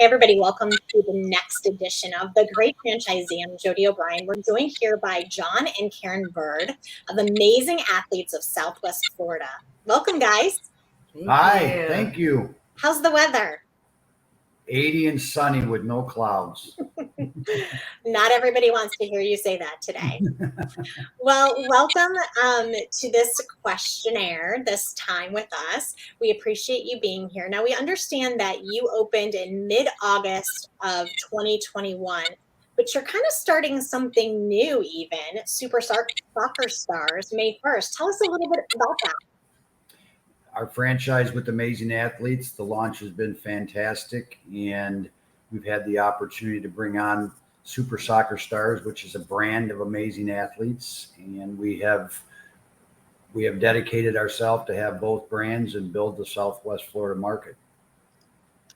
everybody. Welcome to the next edition of The Great Franchisee. I'm Jody O'Brien. We're joined here by John and Karen Byrd of Amazing Athletes of Southwest Florida. Welcome, guys. Hi, thank you. How's the weather? 80 and sunny with no clouds. Not everybody wants to hear you say that today. Well, welcome to this questionnaire this time with us. We appreciate you being here. Now, we understand that you opened in mid-August of 2021, but you're kind of starting something new even, Super Soccer Stars, May 1st. Tell us a little bit about that. Our franchise with Amazing Athletes, the launch has been fantastic, and we've had the opportunity to bring on Super Soccer Stars, which is a brand of amazing athletes, and we have dedicated ourselves to have both brands and build the Southwest Florida market.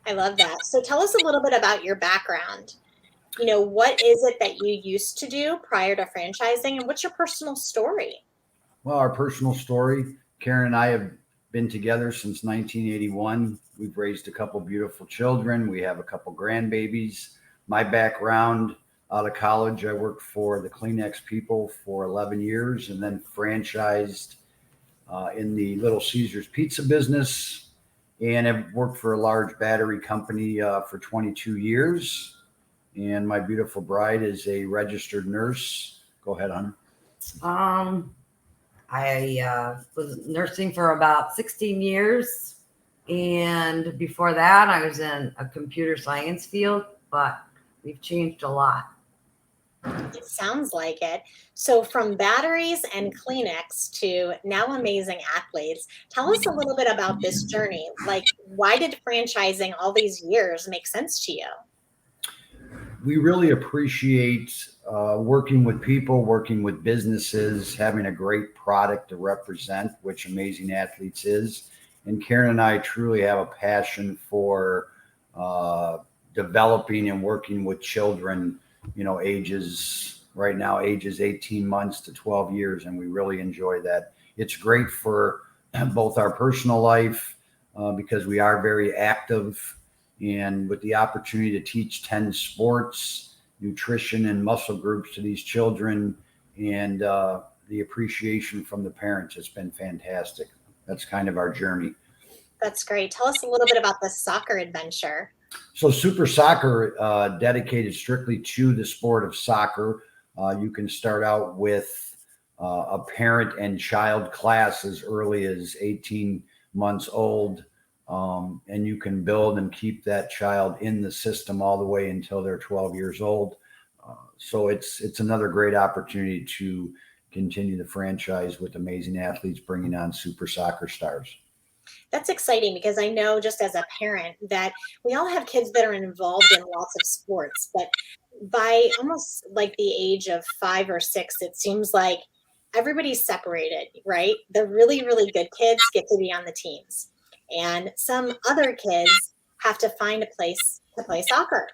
I love that. So tell us a little bit about your background. You know, what is it that you used to do prior to franchising, and what's your personal story? Well, our personal story, Karen and I have been together since 1981. We've raised a couple beautiful children. We have a couple grandbabies. My background out of college, I worked for the Kleenex people for 11 years and then franchised in the Little Caesars pizza business, and I've worked for a large battery company for 22 years. And my beautiful bride is a registered nurse. Go ahead, hon. I was nursing for about 16 years. And before that, I was in a computer science field, but we've changed a lot. It sounds like it. So from batteries and Kleenex to now Amazing Athletes, tell us a little bit about this journey. Like, why did franchising all these years make sense to you? We really appreciate working with people, working with businesses, having a great product to represent, which Amazing Athletes is. And Karen and I truly have a passion for developing and working with children, you know, ages 18 months to 12 years. And we really enjoy that. It's great for both our personal life because we are very active, and with the opportunity to teach 10 sports, nutrition, and muscle groups to these children, and the appreciation from the parents, it's been fantastic. That's kind of our journey. That's great. Tell us a little bit about the soccer adventure. So Super Soccer, dedicated strictly to the sport of soccer. You can start out with a parent and child class as early as 18 months old. And you can build and keep that child in the system all the way until they're 12 years old. So it's another great opportunity to continue the franchise with Amazing Athletes, bringing on Super Soccer Stars. That's exciting because I know just as a parent that we all have kids that are involved in lots of sports, but by almost like the age of 5 or 6, it seems like everybody's separated, right? The really, really good kids get to be on the teams, and some other kids have to find a place to play soccer,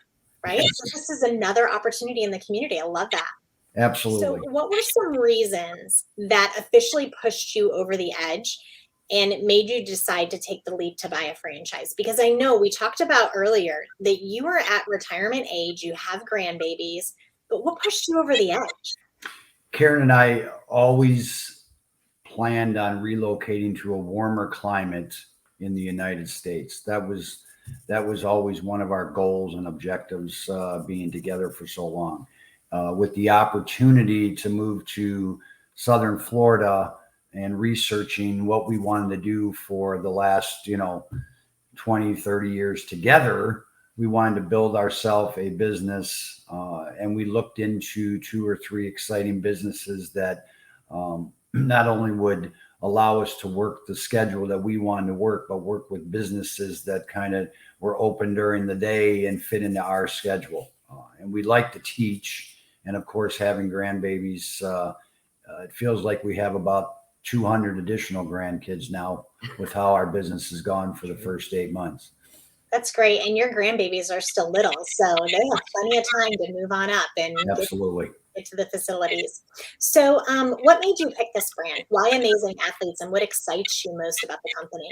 right? So this is another opportunity in the community. I love that. Absolutely. So what were some reasons that officially pushed you over the edge and it made you decide to take the leap to buy a franchise? Because I know we talked about earlier that you are at retirement age, you have grandbabies, but what pushed you over the edge? Karen and I always planned on relocating to a warmer climate in the United States. That was always one of our goals and objectives, being together for so long. With the opportunity to move to Southern Florida and researching what we wanted to do for the last, 20, 30 years together, we wanted to build ourselves a business. And we looked into 2 or 3 exciting businesses that not only would allow us to work the schedule that we wanted to work, but work with businesses that kind of were open during the day and fit into our schedule. And we like to teach. And of course, having grandbabies, it feels like we have about 200 additional grandkids now with how our business has gone for the first 8 months. That's great. And your grandbabies are still little, so they have plenty of time to move on up and Absolutely. get to the facilities. So what made you pick this brand? Why Amazing Athletes, and what excites you most about the company?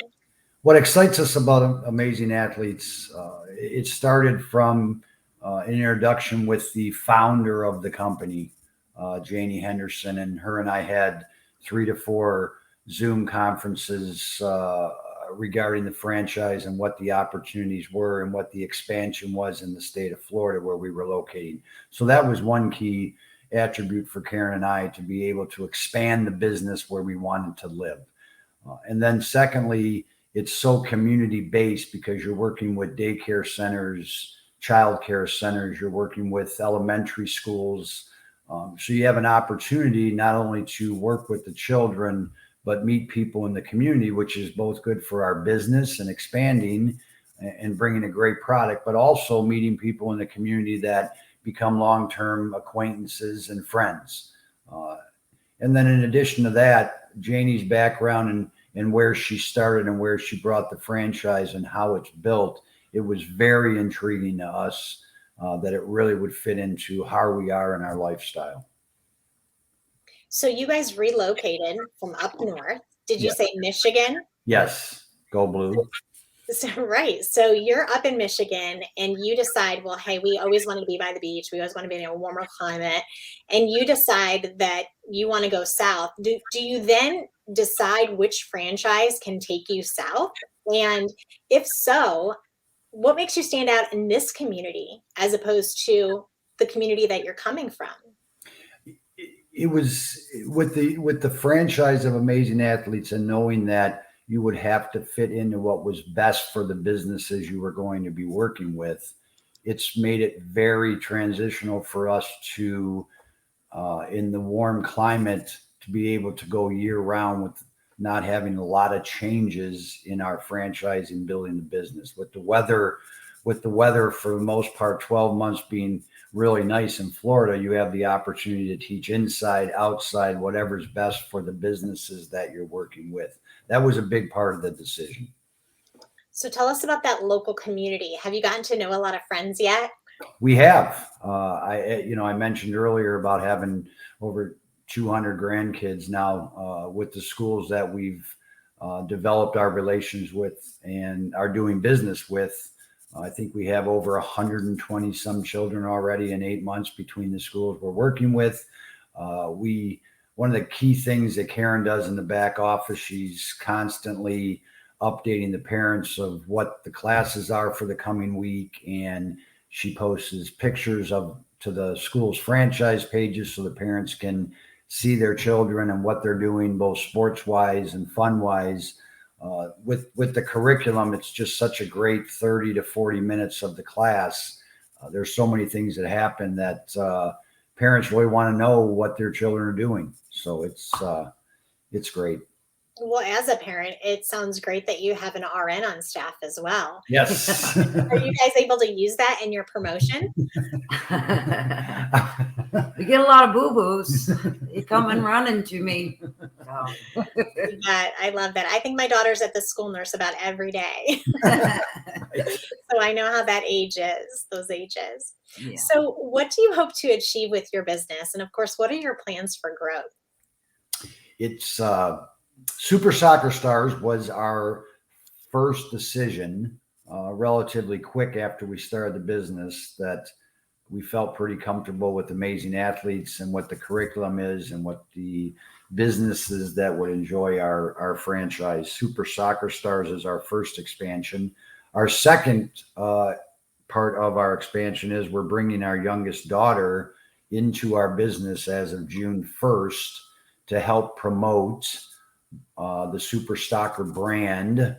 What excites us about Amazing Athletes, it started from an introduction with the founder of the company, Janie Henderson, and her and I had 3 to 4 Zoom conferences regarding the franchise and what the opportunities were and what the expansion was in the state of Florida where we were locating. So that was one key attribute for Karen and I, to be able to expand the business where we wanted to live. And then secondly, it's so community based because you're working with daycare centers, childcare centers, you're working with elementary schools. So you have an opportunity not only to work with the children, but meet people in the community, which is both good for our business and expanding and bringing a great product, but also meeting people in the community that become long-term acquaintances and friends. And then in addition to that, Janie's background and where she started and where she brought the franchise and how it's built, it was very intriguing to us that it really would fit into how we are in our lifestyle. So you guys relocated from up north. Did you Yeah. say Michigan? Yes, go blue. So, right. So you're up in Michigan and you decide, well, hey, we always wanted to be by the beach. We always want to be in a warmer climate. And you decide that you want to go south. Do you then decide which franchise can take you south? And if so, what makes you stand out in this community as opposed to the community that you're coming from? It was with the franchise of Amazing Athletes and knowing that you would have to fit into what was best for the businesses you were going to be working with. It's made it very transitional for us to, in the warm climate, to be able to go year round with not having a lot of changes in our franchise and building the business. With the weather for the most part, 12 months being really nice in Florida, you have the opportunity to teach inside, outside, whatever's best for the businesses that you're working with. That was a big part of the decision. So tell us about that local community. Have you gotten to know a lot of friends yet? We have. I mentioned earlier about having over 200 grandkids now with the schools that we've developed our relations with and are doing business with. I think we have over 120 some children already in 8 months between the schools we're working with. One of the key things that Karen does in the back office, she's constantly updating the parents of what the classes are for the coming week, and she posts pictures to the school's franchise pages so the parents can see their children and what they're doing, both sports wise and fun wise. With the curriculum, it's just such a great 30 to 40 minutes of the class. There's so many things that happen that parents really want to know what their children are doing. So it's great. Well, as a parent, it sounds great that you have an RN on staff as well. Yes. Are you guys able to use that in your promotion? We get a lot of boo-boos. They come and running to me. So. I love that. I think my daughter's at the school nurse about every day. So I know how those ages. Yeah. So what do you hope to achieve with your business? And of course, what are your plans for growth? It's Super Soccer Stars was our first decision relatively quick after we started the business, that we felt pretty comfortable with Amazing Athletes and what the curriculum is and what the businesses that would enjoy our franchise. Super Soccer Stars is our first expansion. Our second part of our expansion is we're bringing our youngest daughter into our business as of June 1st to help promote the Super Soccer brand.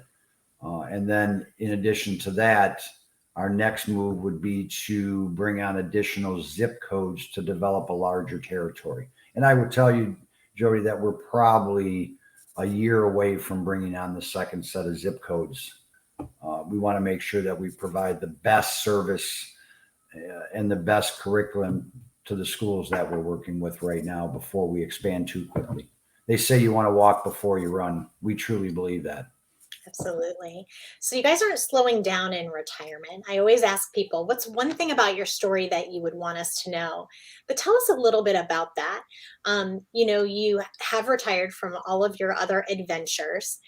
And then in addition to that, our next move would be to bring on additional zip codes to develop a larger territory. And I would tell you, Jody, that we're probably a year away from bringing on the second set of zip codes. We want to make sure that we provide the best service and the best curriculum to the schools that we're working with right now before we expand too quickly. They say you want to walk before you run. We truly believe that. Absolutely. So you guys aren't slowing down in retirement. I always ask people, what's one thing about your story that you would want us to know? But tell us a little bit about that. You have retired from all of your other adventures.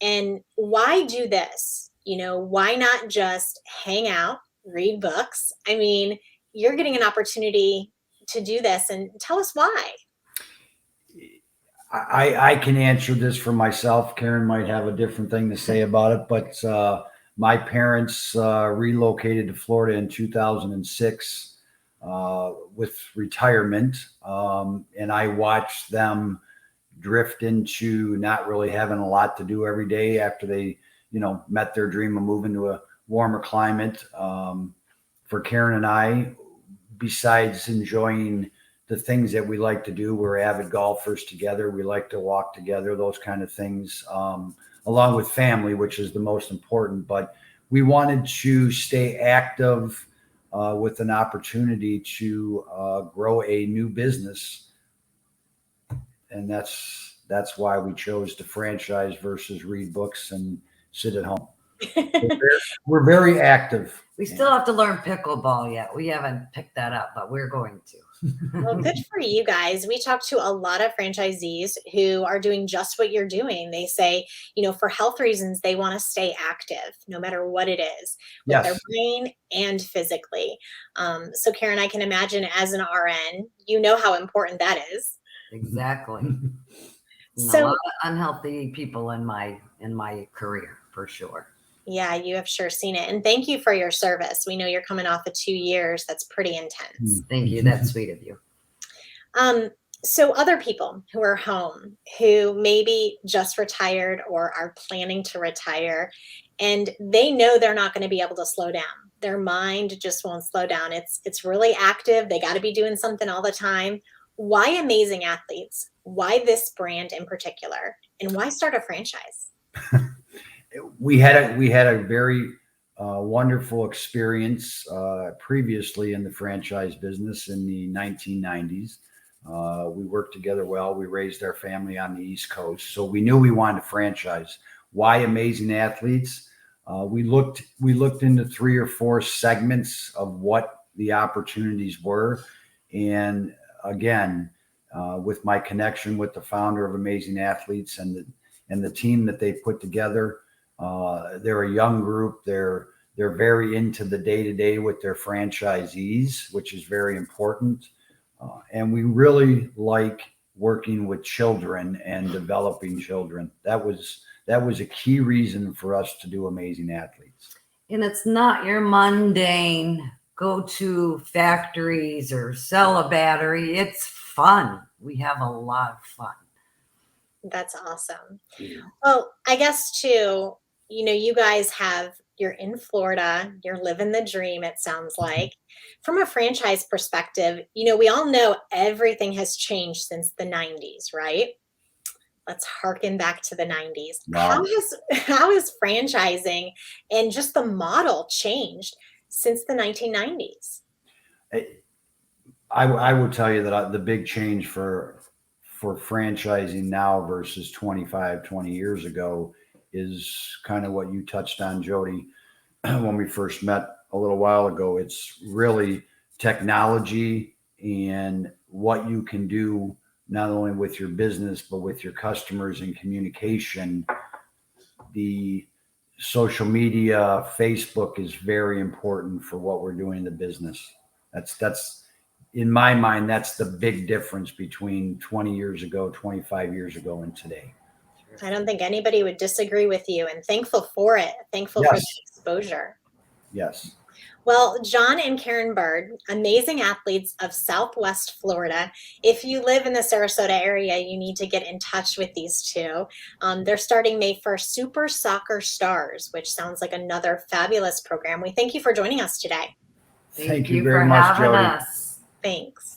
And why do this? Why not just hang out, read books? I mean, you're getting an opportunity to do this, and tell us why. I can answer this for myself. Karen might have a different thing to say about it, but my parents relocated to Florida in 2006 with retirement, and I watched them drift into not really having a lot to do every day after they, met their dream of moving to a warmer climate. For Karen and I, besides enjoying the things that we like to do, we're avid golfers together. We like to walk together, those kind of things, along with family, which is the most important. But we wanted to stay active with an opportunity to grow a new business. And that's why we chose to franchise versus read books and sit at home. We're very active. We still have to learn pickleball yet. We haven't picked that up, but we're going to. Well, good for you guys. We talk to a lot of franchisees who are doing just what you're doing. They say, for health reasons, they want to stay active no matter what it is, with their brain and physically. So Karen, I can imagine as an RN, you know how important that is. Exactly. So a lot of unhealthy people in my career, for sure. Yeah, you have sure seen it. And thank you for your service. We know you're coming off of 2 years. That's pretty intense. Thank you. That's sweet of you. So other people who are home, who maybe just retired or are planning to retire, and they know they're not going to be able to slow down. Their mind just won't slow down. It's really active. They got to be doing something all the time. Why Amazing Athletes? Why this brand in particular? And why start a franchise? We had a very wonderful experience previously in the franchise business in the 1990s. We worked together well. We raised our family on the East Coast, so we knew we wanted to franchise. Why Amazing Athletes? We looked into 3 or 4 segments of what the opportunities were, and again, with my connection with the founder of Amazing Athletes and the team that they put together. They're a young group. They're very into the day-to-day with their franchisees, which is very important. And we really like working with children and developing children. That was a key reason for us to do Amazing Athletes. And it's not your mundane go to factories or sell a battery. It's fun. We have a lot of fun. That's awesome. Well, I guess too, you guys you're in Florida, you're living the dream, it sounds like. From a franchise perspective, we all know everything has changed since the 90s, right? Let's harken back to the 90s. Wow. How has franchising and just the model changed since the 1990s? I will tell you that the big change for franchising now versus 20 years ago is kind of what you touched on, Jody, when we first met a little while ago. It's really technology and what you can do not only with your business, but with your customers and communication. The social media, Facebook is very important for what we're doing in the business. That's in my mind, that's the big difference between 20 years ago, 25 years ago, and today. I don't think anybody would disagree with you, and thankful for it. Thankful for the exposure. Yes. Well, John and Karen Byrd, Amazing Athletes of Southwest Florida. If you live in the Sarasota area, you need to get in touch with these two. They're starting May 1st, Super Soccer Stars, which sounds like another fabulous program. We thank you for joining us today. Thank you very much, Jody. Us. Thanks.